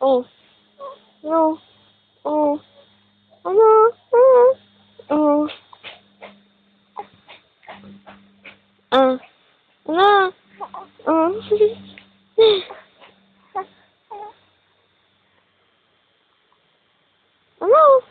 Oh. No. Oh. Ano? Oh. Oh. Ah. Ano? Oh. Ano?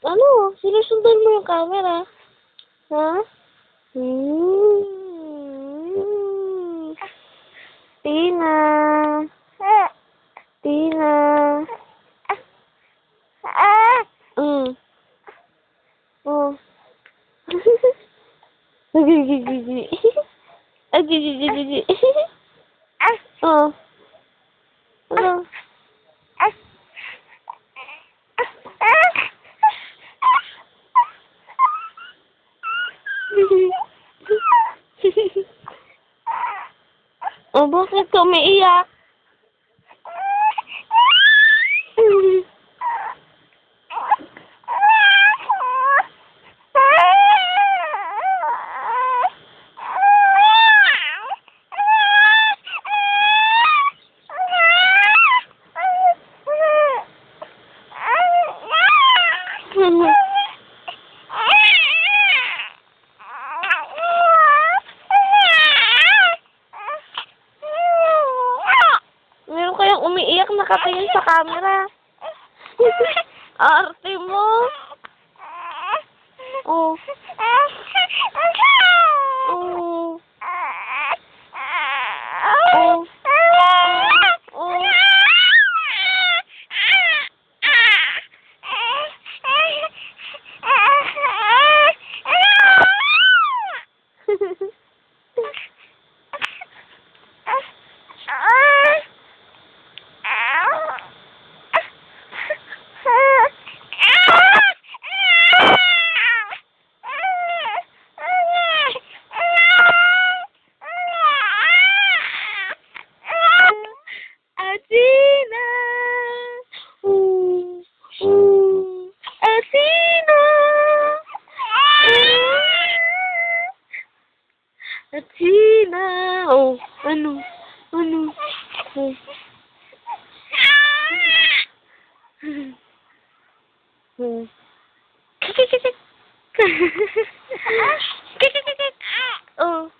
Ano? Sinusundan mo yung camera? Ha? Tina. Tina. Oh. Gigi. Gigi. Oh. Ano? Oh, bakit ka umiiyak? Meron kayang umiiyak nakatingin sa camera. Arte mo. Oh. Oh. Oh. Athena! Athena! Athena! Oh, ano? Ano? Oh. Oh. Oh.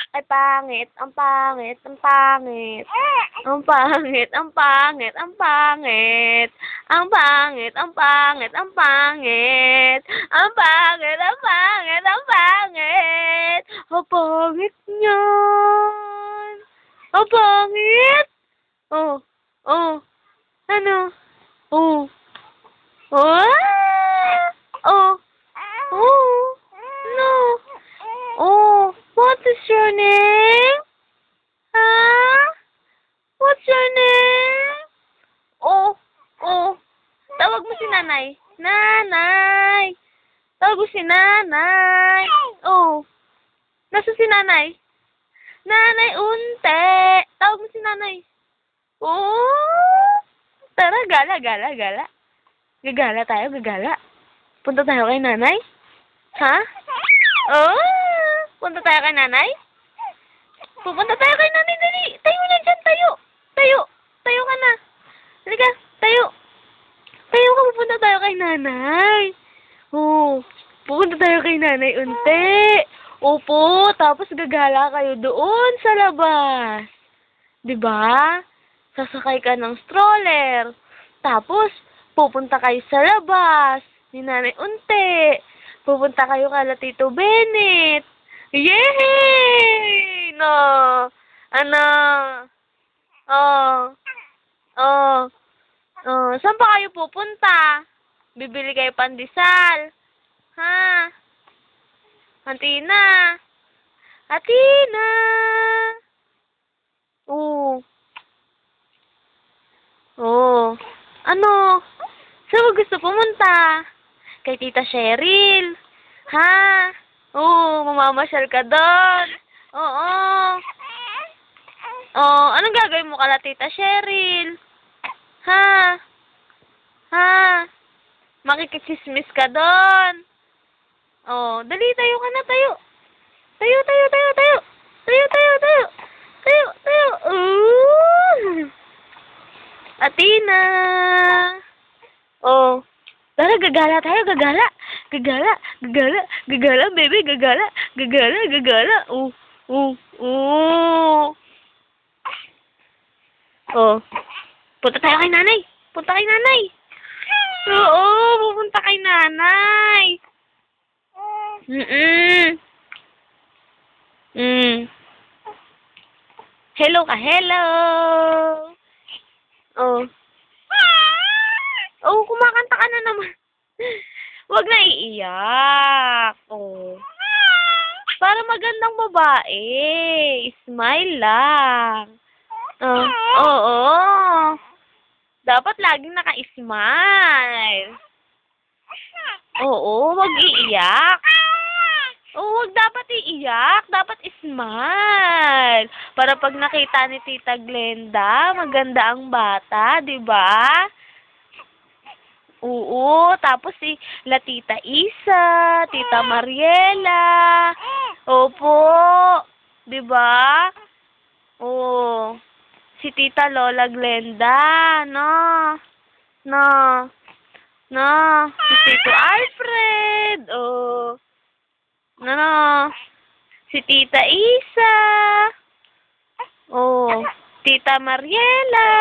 Ay, pangit. Ang pangit. Ang pangit. Ang pangit. Ang pangit. Ang pangit. Ang pangit. Ang pangit. Ang pangit. Ang pangit. Ang pangit. Ang pangit. Ang pangit niyan. Ang pangit. Oh. Oh. Ano? Oh. Oh. Oh. Oh. No. Oh. What is your name? Huh? nanay. Nanay! Tawag mo si nanay. Oh. Nasaan si nanay? Nanay unti. Tawag mo si nanay. Oh. Tara, gala, gala, gala. Gagala tayo, gagala. Punta tayo kay nanay? Ha? Oh. Punta tayo kay nanay? Pupunta tayo kay nanay, dali. Tayo na dyan, tayo. Tayo. Tayo ka na. Halika, tayo. Tayo ka, pupunta tayo kay nanay. Oh, pupunta tayo kay nanay unti. Opo, tapos gagala kayo doon sa labas. 'Di ba? Sasakay ka ng stroller. Tapos, pupunta kayo sa labas ni nanay unti. Pupunta kayo kala Tito Bennett. Yay! No. Ano? Oh. Oh. Oh, saan pa kayo pupunta? Bibili kayo pandesal. Ha? Atina. Atina. Oo. Oo. Ano? Saan mo gusto pumunta? Kay Tita Cheryl. Ha? Oo, mamamasyal ka doon. Oo. Oo, anong gagawin mo kala Tita Cheryl? Ha? Ha? Makikitsismis ka doon. Oh, dali, tayo ka na, tayo. Tayo, tayo, tayo, tayo. Tayo, tayo, tayo. Tayo, tayo. Atina. Oh. Tara, gagala tayo, gagala. Gagala, gagala, gagala, baby, gagala. Gagala, gagala. Oh, oh, oh. Oh. Punta tayo kay nanay. Punta kay nanay. Oo, pupunta kay nanay. Hello ka, hello. Oh. Oh, kumakanta ka na naman. Huwag na iiyak. Oh. Para magandang babae. Smile lang. Oh. Oo. Dapat laging naka-smile. Oo, wag iiyak. Oo, wag dapat iiyak. Dapat smile. Para pag nakita ni Tita Glenda, maganda ang bata, di ba? Oo, tapos si la Tita Isa, Tita Mariela. Opo, di ba? Oo. Si Tita Lola Glenda, no? No. No. Si Tito Alfred, oh. No. Si Tita Isa. Oh. Tita Mariela,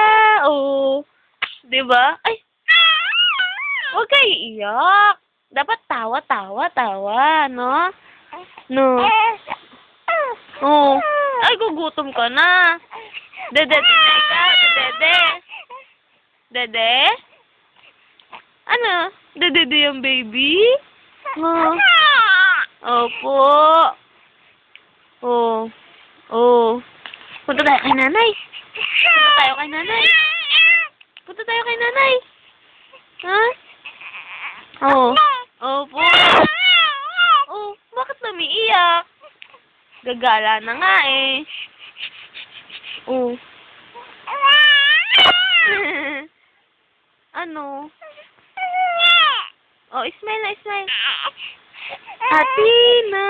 oh. 'Di ba? Ay. Huwag kayo iiyak. Dapat tawa, tawa, tawa, no? No. Oh. Ay, gugutom ka na. Dede ka, dede. Dede? Ano? Dede yung baby? Oh. Opo. Oh. Oh. Punta tayo kay nanay. Punta tayo kay nanay. Punta tayo kay nanay. Ha? Oh. Opo. Oh, bakit namiiyak? Gagala na nga eh. Oh. Ano? Oh, smile na, smile. Atina.